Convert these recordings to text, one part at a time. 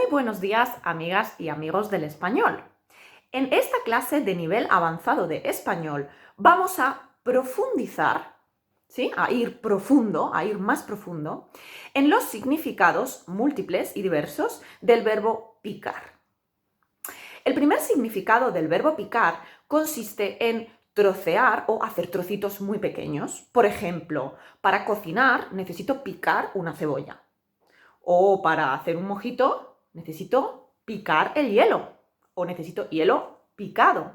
buenos días, amigas y amigos del español. En esta clase de nivel avanzado de español vamos a profundizar, ¿sí? A ir más profundo, en los significados múltiples y diversos del verbo picar. El primer significado del verbo picar consiste en trocear o hacer trocitos muy pequeños. Por ejemplo, para cocinar necesito picar una cebolla. O para hacer un mojito necesito picar el hielo. O necesito hielo picado.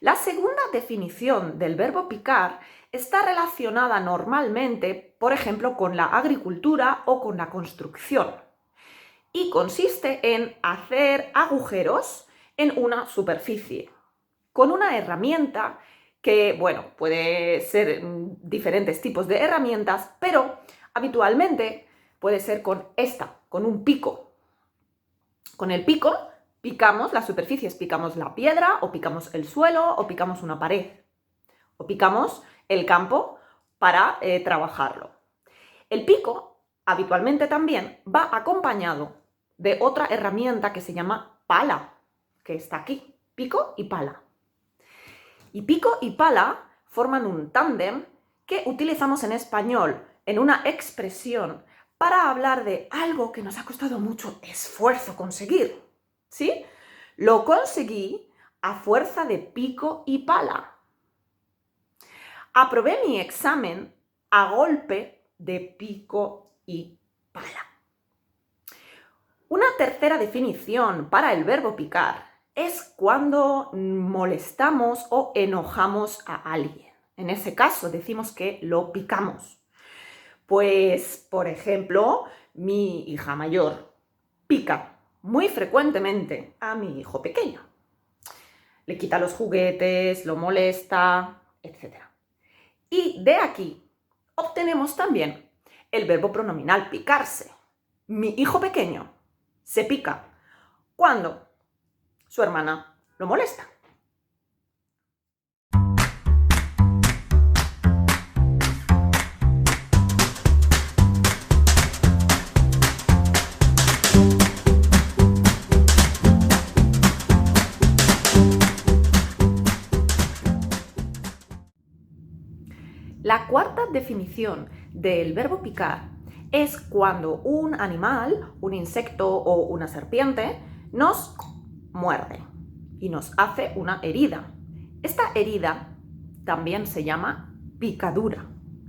La segunda definición del verbo picar está relacionada normalmente, por ejemplo, con la agricultura o con la construcción. Y consiste en hacer agujeros en una superficie con una herramienta que, bueno, puede ser diferentes tipos de herramientas, pero habitualmente puede ser con un pico. Con el pico picamos las superficies, picamos la piedra, o picamos el suelo, o picamos una pared, o picamos el campo para trabajarlo. El pico habitualmente también va acompañado de otra herramienta que se llama pala, que está aquí, pico y pala. Y pico y pala forman un tándem que utilizamos en español en una expresión para hablar de algo que nos ha costado mucho esfuerzo conseguir, ¿sí? Lo conseguí a fuerza de pico y pala. Aprobé mi examen a golpe de pico y pala. Una tercera definición para el verbo picar es cuando molestamos o enojamos a alguien. En ese caso decimos que lo picamos. Pues, por ejemplo, mi hija mayor pica muy frecuentemente a mi hijo pequeño. Le quita los juguetes, lo molesta, etc. Y de aquí obtenemos también el verbo pronominal picarse. Mi hijo pequeño se pica cuando su hermana lo molesta. La cuarta definición del verbo picar es cuando un animal, un insecto o una serpiente nos muerde y nos hace una herida. Esta herida también se llama picadura.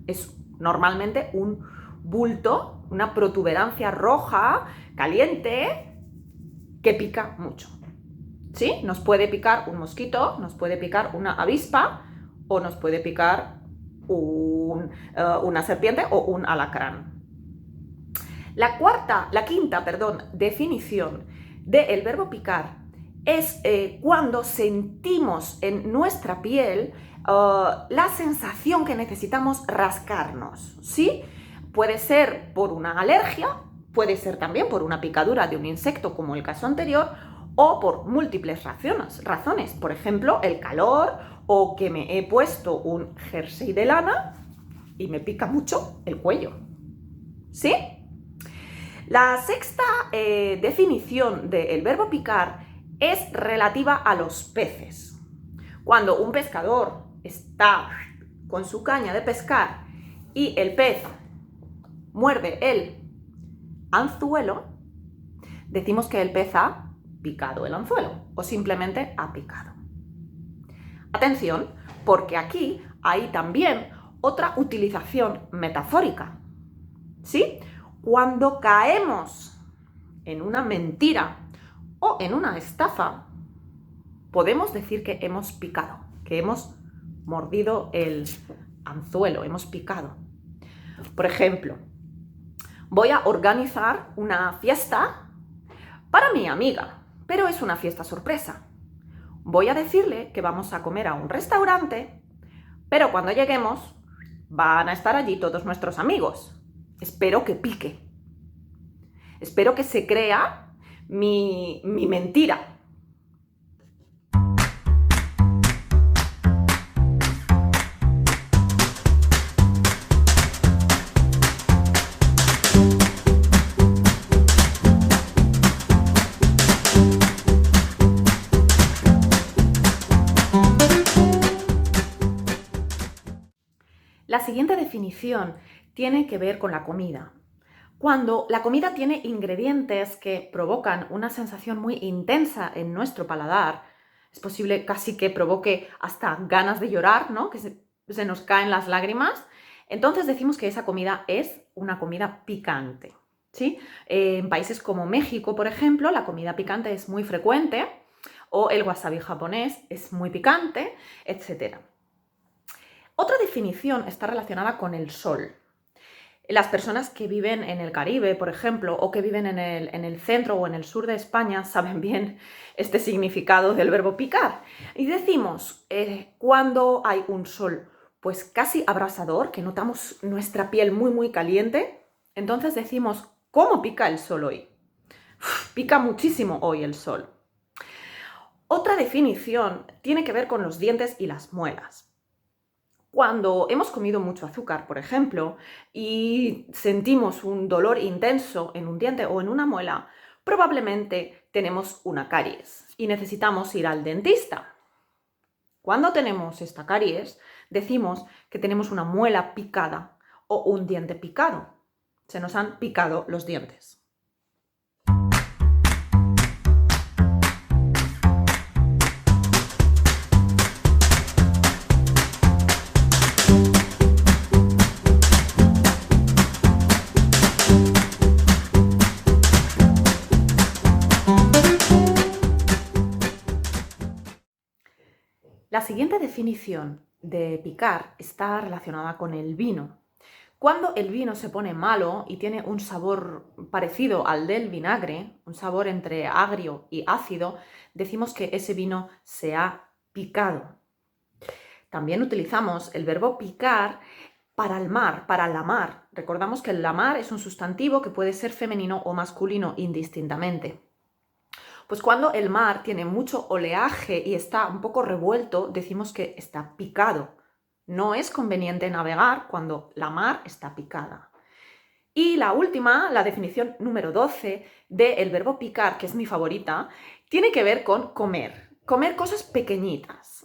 Es normalmente un bulto, una protuberancia roja, caliente, que pica mucho. ¿Sí? Nos puede picar un mosquito, nos puede picar una avispa o nos puede picar una serpiente o un alacrán. La quinta definición del verbo picar es cuando sentimos en nuestra piel la sensación que necesitamos rascarnos, ¿sí? Puede ser por una alergia, puede ser también por una picadura de un insecto como el caso anterior, o por múltiples razones, por ejemplo, el calor o que me he puesto un jersey de lana y me pica mucho el cuello, ¿sí? La sexta definición del verbo picar es relativa a los peces. Cuando un pescador está con su caña de pescar y el pez muerde el anzuelo, decimos que el pez ha picado el anzuelo o simplemente ha picado. Atención, porque aquí hay también otra utilización metafórica, ¿sí? Cuando caemos en una mentira o en una estafa, podemos decir que hemos picado, que hemos mordido el anzuelo, hemos picado. Por ejemplo, voy a organizar una fiesta para mi amiga, pero es una fiesta sorpresa. Voy a decirle que vamos a comer a un restaurante, pero cuando lleguemos van a estar allí todos nuestros amigos. Espero que pique. Espero que se crea mi mentira. La siguiente definición tiene que ver con la comida. Cuando la comida tiene ingredientes que provocan una sensación muy intensa en nuestro paladar, es posible casi que provoque hasta ganas de llorar, ¿no? Que se nos caen las lágrimas, entonces decimos que esa comida es una comida picante, ¿sí? En países como México, por ejemplo, la comida picante es muy frecuente, o el wasabi japonés es muy picante, etc. Otra definición está relacionada con el sol. Las personas que viven en el Caribe, por ejemplo, o que viven en el centro o en el sur de España, saben bien este significado del verbo picar. Y decimos, cuando hay un sol pues casi abrasador, que notamos nuestra piel muy muy caliente, entonces decimos, ¿cómo pica el sol hoy? Uf, pica muchísimo hoy el sol. Otra definición tiene que ver con los dientes y las muelas. Cuando hemos comido mucho azúcar, por ejemplo, y sentimos un dolor intenso en un diente o en una muela, probablemente tenemos una caries y necesitamos ir al dentista. Cuando tenemos esta caries, decimos que tenemos una muela picada o un diente picado. Se nos han picado los dientes. La siguiente definición de picar está relacionada con el vino. Cuando el vino se pone malo y tiene un sabor parecido al del vinagre, un sabor entre agrio y ácido, decimos que ese vino se ha picado. También utilizamos el verbo picar para el mar, para la mar. Recordamos que la mar es un sustantivo que puede ser femenino o masculino indistintamente. Pues cuando el mar tiene mucho oleaje y está un poco revuelto, decimos que está picado. No es conveniente navegar cuando la mar está picada. Y la última, la definición número 12 del verbo picar, que es mi favorita, tiene que ver con comer. Comer cosas pequeñitas.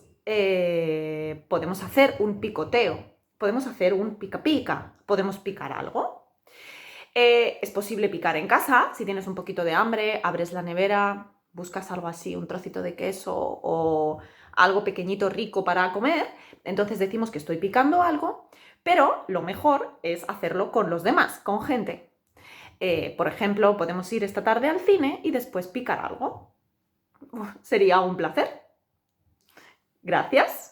Podemos hacer un picoteo, podemos hacer un pica-pica, podemos picar algo. Es posible picar en casa, si tienes un poquito de hambre, abres la nevera, buscas algo así, un trocito de queso o algo pequeñito rico para comer, entonces decimos que estoy picando algo, pero lo mejor es hacerlo con los demás, con gente. Por ejemplo, podemos ir esta tarde al cine y después picar algo. Sería un placer. Gracias.